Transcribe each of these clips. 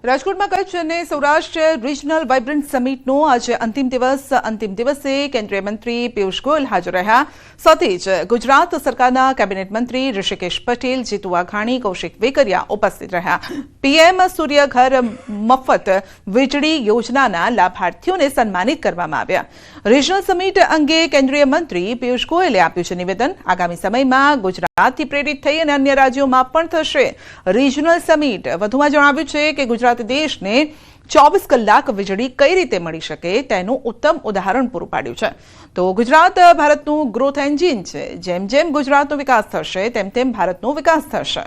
રાજકોટમાં કચ્છ અને Saurashtra regional vibrant સમિટનો આજે અંતિમ દિવસે કેન્દ્રીય મંત્રી પિયુષ ગોયલ હાજર રહ્યા. સાથે જ ગુજરાત સરકારના કેબિનેટ મંત્રી ઋષિકેશ પટેલ, જીતુ વાઘાણી, કૌશિક વેકરિયા ઉપસ્થિત રહ્યા. પીએમ સૂર્ય ઘર મફત વીજળી યોજનાના લાભાર્થીઓને સન્માનિત કરવામાં આવ્યા. રિજનલ સમિટ અંગે કેન્દ્રીય મંત્રી પિયુષ ગોયલે આપ્યું છે નિવેદન. આગામી સમયમાં ગુજરાતથી પ્રેરિત થઈ અને અન્ય રાજ્યોમાં પણ થશે રિજનલ સમિટ. વધુમાં જણાવ્યું છે કે ગુજરાત દેશને 24 કલાક વીજળી કઈ રીતે મળી શકે તેનું ઉત્તમ ઉદાહરણ પૂરું પાડ્યું છે. તો ગુજરાત ભારતનું ગ્રોથ એન્જિન છે. જેમ જેમ ગુજરાતનો વિકાસ થશે તેમ તેમ ભારતનો વિકાસ થશે.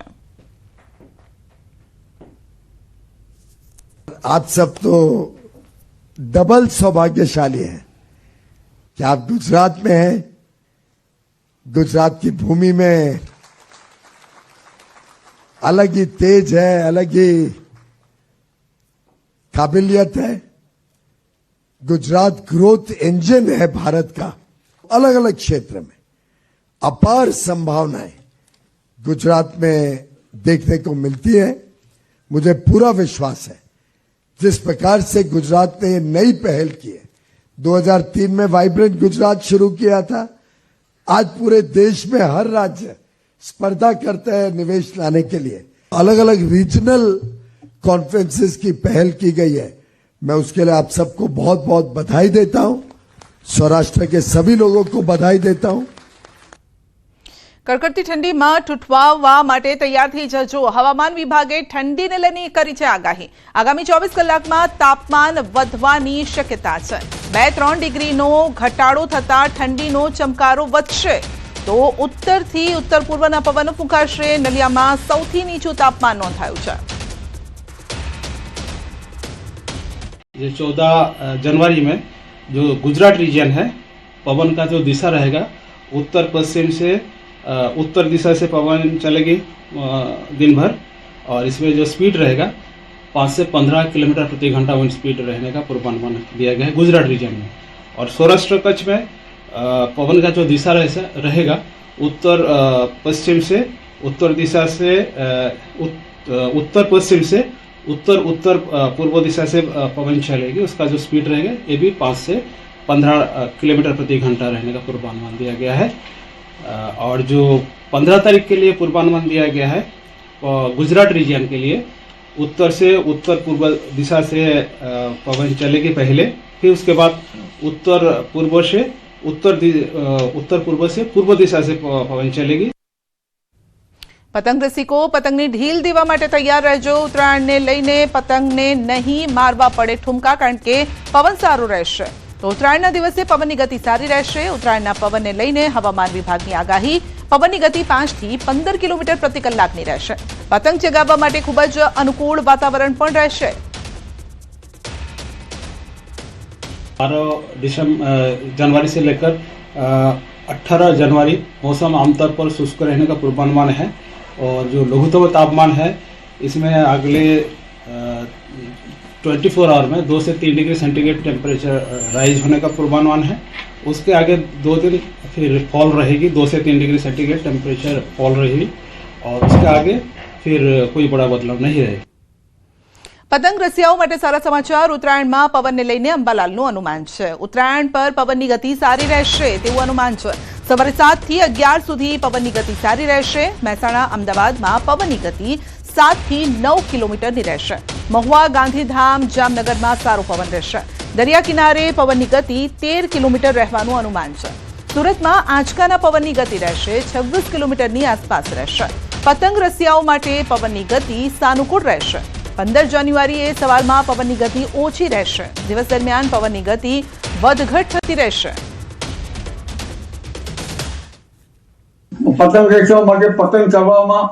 आप सब तो डबल सौभाग्यशाली हैं कि आप गुजरात में हैं. गुजरात की भूमि में अलग ही तेज है, अलग ही काबिलियत है. गुजरात ग्रोथ इंजन है भारत का. अलग अलग क्षेत्र में अपार संभावनाएं गुजरात में देखने को मिलती है. मुझे पूरा विश्वास है जिस प्रकार से गुजरात ने नई पहल की है. 2003 में वाइब्रेंट गुजरात शुरू किया था. आज पूरे देश में हर राज्य स्पर्धा करता है निवेश लाने के लिए. अलग अलग रीजनल कॉन्फ्रेंसेस की पहल की गई है. मैं उसके लिए आप सबको बहुत बहुत बधाई देता हूं. सौराष्ट्र के सभी लोगों को बधाई देता हूं. કડકડતી ઠંડીમાં ઠૂઠવાવવા માટે તૈયાર થઈ જજો. હવામાન વિભાગે ઠંડીને લઈને કરી છે આગાહી. આગામી 24 કલાકમાં તાપમાન વધવાની શક્યતા છે. 2-3 ડિગ્રીનો ઘટાડો થતા ઠંડીનો ચમકારો વધશે. તો ઉત્તરથી ઉત્તર પૂર્વના પવનો ફૂંકાશે. નલિયામાં સૌથી નીચું તાપમાન નોંધાયું છે. ये 14 जनवरी में जो गुजरात रीजन है, पवन का जो दिशा रहेगा उत्तर पश्चिम से उत्तर दिशा से पवन चलेगी दिन भर. और इसमें जो स्पीड रहेगा 5 से 15 किलोमीटर प्रति घंटा विंड स्पीड रहने का पूर्वानुमान दिया गया है गुजरात रीजन में. और सौराष्ट्र कच्छ में पवन का जो दिशा रहेगा उत्तर पश्चिम से उत्तर दिशा से उत्तर पश्चिम से उत्तर उत्तर पूर्व दिशा से पवन चलेगी. उसका जो स्पीड रहेगा ये भी 5 से 15 किलोमीटर प्रति घंटा रहने का पूर्वानुमान दिया गया है. और जो 15 तारीख के लिए पूर्वानुमान दिया गया है गुजरात रीजन के लिए उत्तर से उत्तर पूर्व दिशा से पवन चलेगी पहले. फिर उसके बाद उत्तर पूर्व से उत्तर पूर्व से पूर्व दिशा से पवन चलेगी. પતંગ રસિકો પતંગની ઢીલ દેવા માટે તૈયાર રહેજો. ઉત્તરાયણને લઈને પતંગને નહીં મારવા પડે ઠુમકા, કારણ કે પવન સારો રહેશે. તો ઉત્તરાયણના દિવસે પવનની ગતિ સારી રહેશે. ઉત્તરાયણના પવનને લઈને હવામાન વિભાગની આગાહી. પવનની ગતિ 5 થી 15 કિલોમીટર પ્રતિ કલાકની રહેશે. પતંગ ચગાવવા માટે ખૂબ જ અનુકૂળ વાતાવરણ પણ રહેશે. 12 जनवरी से लेकर 18 जनवरी मौसम आमतौर पर शुष्क रहने का पूर्वानुमान है. और जो लघुत्तम तापमान है इसमें अगले 24 आवर में 2 से 3 डिग्री सेंटीग्रेड टेम्परेचर राइज होने का पूर्वानुमान है. उसके आगे 2 दिन फिर फॉल रहेगी. 2 से 3 डिग्री सेंटीग्रेड टेम्परेचर फॉल रहेगी. और उसके आगे फिर कोई बड़ा बदलाव नहीं रहेगा. પતંગ રસિયાઓ માટે સારા સમાચાર. ઉત્તરાયણમાં પવનને લઈને અંબાલાલનું અનુમાન છે. ઉત્તરાયણ પર પવનની ગતિ સારી રહેશે તેવું અનુમાન છે. સવારે 7 થી 11 સુધી પવનની ગતિ સારી રહેશે. મહેસાણા અમદાવાદમાં પવનની ગતિ 7 થી 9 કિલોમીટરની રહેશે. મહુવા, ગાંધીધામ, જામનગરમાં સારો પવન રહેશે. દરિયા કિનારે પવનની ગતિ 13 કિલોમીટર રહેવાનું અનુમાન છે. સુરતમાં આંચકાના પવનની ગતિ રહેશે 26 કિલોમીટરની આસપાસ રહેશે. પતંગ રસિયાઓ માટે પવનની ગતિ સાનુકૂળ રહેશે. 15 જાન્યુઆરીએ સવારમાં પવનની ગતિ ઓછી રહેશે. દિવસ દરમિયાન પવનની ગતિ વધઘટ થતી રહેશે. પતંગ રેસવા માટે પતંગ ચગાવવામાં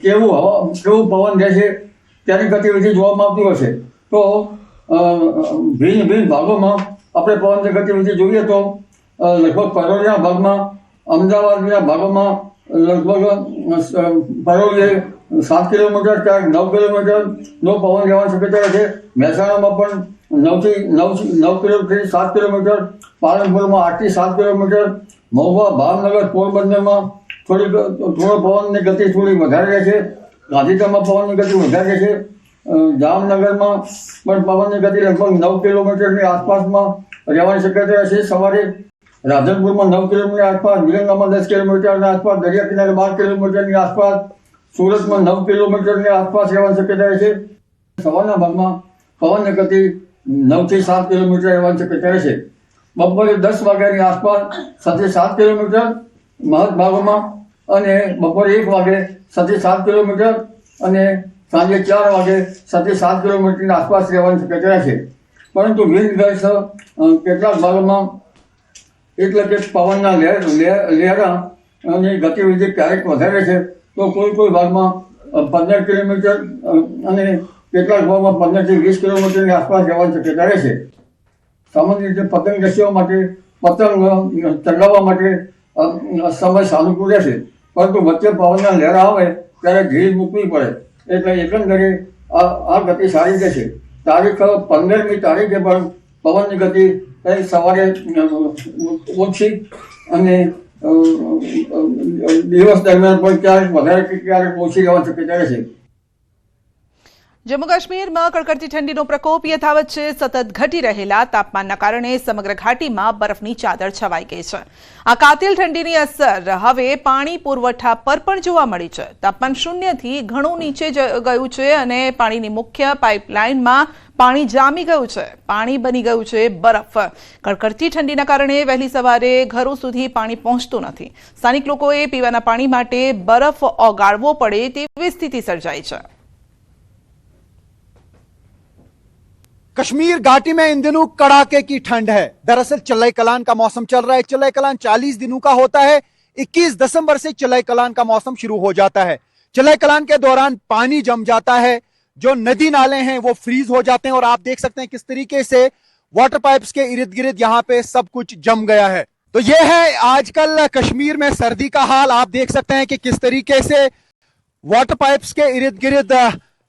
કેવું પવન રહેશે તેની ગતિવિધિ જોવામાં આવતી હશે. તો ભિન્ન ભિન્ન ભાગોમાં આપણે પવનની ગતિવિધિ જોઈએ તો લગભગ પરોળીના ભાગમાં, અમદાવાદના ભાગોમાં લગભગ પરોળીએ 7 કિલોમીટર ક્યાંક 9 કિલોમીટરનો પવન રહેવાની શક્યતા છે. મહેસાણામાં પણ 9 કિલોમીટરથી 7 કિલોમીટર, પાલનપુરમાં 8 થી 7 કિલોમીટર, મહુવા, ભાવનગર, પોરબંદરમાં થોડો પવનની ગતિ થોડી વધારે રહેશે. ગાંધીધામમાં પવનની ગતિ વધારે રહેશે. જામનગરમાં પણ પવનની ગતિ લગભગ 9 કિલોમીટરની આસપાસમાં રહેવાની શક્યતા છે. સવારે રાધનપુરમાં 9 કિલોમીટર આસપાસ, નિરંગામાં 10 કિલોમીટરની આસપાસ, દરિયા કિનારે 12 કિલોમીટરની આસપાસ, સુરતમાં 9 કિલોમીટરની આસપાસ રહેવાની શક્યતા છે. સવારના ભાગમાં પવનની ગતિ 9 થી 7 કિલોમીટર રહેવાની શક્યતા છે. બપોરે 10 વાગ્યાની આસપાસ 6 થી 7 કિલોમીટર મહદ ભાગોમાં, અને બપોરે 1 વાગે 6 થી 7 કિલોમીટર, અને સાંજે 4 વાગે 6 થી 7 કિલોમીટરની આસપાસ રહેવાની શક્યતા છે. પરંતુ વિન્ડ ગસ્ટ કેટલાક ભાગોમાં, એટલે કે પવનના લહેરાની ગતિવિધિ ક્યારેક વધારે છે તો કોઈ ભાગમાં 15 કિલોમીટર અને કેટલાક ભાગમાં 15 થી 20 કિલોમીટરની આસપાસ રહેવાની શક્યતા રહે છે. સામાન્ય રીતે પતંગ રસીઓ માટે, પતંગ ચગાવવા માટે સમય સાનુકૂળ રહેશે, પરંતુ વચ્ચે પવનના લહેરા આવે ત્યારે ધીર મૂકવી પડે. એટલે એકંદરે આ ગતિ સારી રહેશે. તારીખ 15મી તારીખે પણ પવનની ગતિ સવારે ઓછી અને દિવસ દરમિયાન પણ ક્યારેક વધારે કે ક્યારેક ઓછી રહેવાની શક્યતા રહેશે. જમ્મુ કાશ્મીરમાં કડકડતી ઠંડીનો પ્રકોપ યથાવત છે. સતત ઘટી રહેલા તાપમાનના કારણે સમગ્ર ઘાટીમાં બરફની ચાદર છવાઈ ગઈ છે. આ કાતિલ ઠંડીની અસર હવે પાણી પુરવઠા પર પણ જોવા મળી છે. તાપમાન શૂન્યથી ઘણું નીચે ગયું છે અને પાણીની મુખ્ય પાઇપલાઇનમાં પાણી જામી ગયું છે. પાણી બની ગયું છે બરફ. કડકડતી ઠંડીના કારણે વહેલી સવારે ઘરો સુધી પાણી પહોંચતું નથી. સ્થાનિક લોકોએ પીવાના પાણી માટે બરફ ઓગાળવો પડે તેવી સ્થિતિ સર્જાઈ છે. कश्मीर घाटी में इन दिनों कड़ाके की ठंड है. दरअसल चलाई कलान का मौसम चल रहा है. चलाई कलान 40 दिनों का होता है. 21 दिसंबर से चलाई कलान का मौसम शुरू हो जाता है. चलाई कलान के दौरान पानी जम जाता है, जो नदी नाले हैं वो फ्रीज हो जाते हैं और आप देख सकते हैं किस तरीके से वाटर पाइप्स के इर्द गिर्द यहाँ पे सब कुछ जम गया है. तो ये है आजकल कश्मीर में सर्दी का हाल. आप देख सकते हैं कि किस तरीके से वाटर पाइप्स के इर्द गिर्द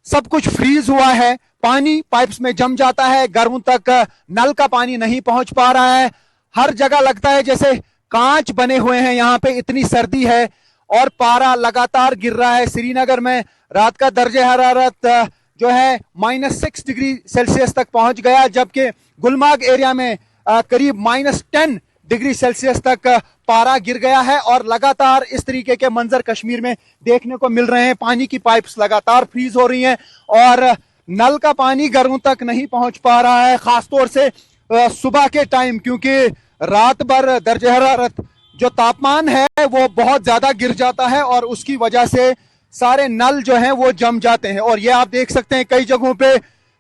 सब कुछ फ्रीज हुआ है. पानी पाइप्स में जम जाता है, घरों तक नल का पानी नहीं पहुंच पा रहा है. हर जगह लगता है जैसे कांच बने हुए हैं. यहाँ पे इतनी सर्दी है और पारा लगातार गिर रहा है. श्रीनगर में रात का दर्जे हरारत जो है -6 डिग्री सेल्सियस तक पहुंच गया, जबकि गुलमर्ग एरिया में करीब -10 डिग्री सेल्सियस तक पारा गिर गया है. और लगातार इस तरीके के मंजर कश्मीर में देखने को मिल रहे हैं. पानी की पाइप्स लगातार फ्रीज हो रही हैं और नल का पानी घरों तक नहीं पहुंच पा रहा है, खासतौर से सुबह के टाइम, क्योंकि रात भर दर्जे हरारत जो तापमान है वो बहुत ज्यादा गिर जाता है और उसकी वजह से सारे नल जो हैं वो जम जाते हैं. और ये आप देख सकते हैं कई जगहों पे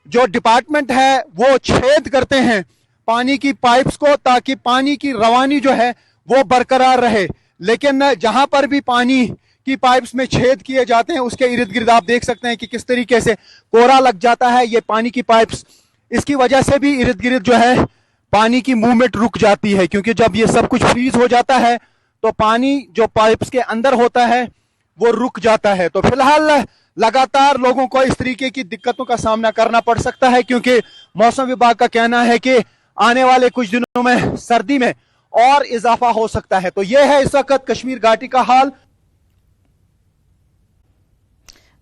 जो डिपार्टमेंट है वो छेद करते हैं पानी की पाइप्स को, ताकि पानी की रवानी जो है वो बरकरार रहे. लेकिन जहां पर भी पानी की पाइप्स में छेद किए जाते हैं उसके इर्द गिर्द आप देख सकते हैं कि किस तरीके से कोहरा लग जाता है. ये पानी की पाइप्स, इसकी वजह से भी इर्द गिर्द जो है पानी की मूवमेंट रुक जाती है, क्योंकि जब ये सब कुछ फ्रीज हो जाता है तो पानी जो पाइप्स के अंदर होता है वो रुक जाता है. तो फिलहाल लगातार लोगों को इस तरीके की दिक्कतों का सामना करना पड़ सकता है, क्योंकि मौसम विभाग का कहना है कि आने वाले कुछ दिनों में सर्दी में और इजाफा हो सकता है. तो यह है इस वक्त कश्मीर घाटी का हाल.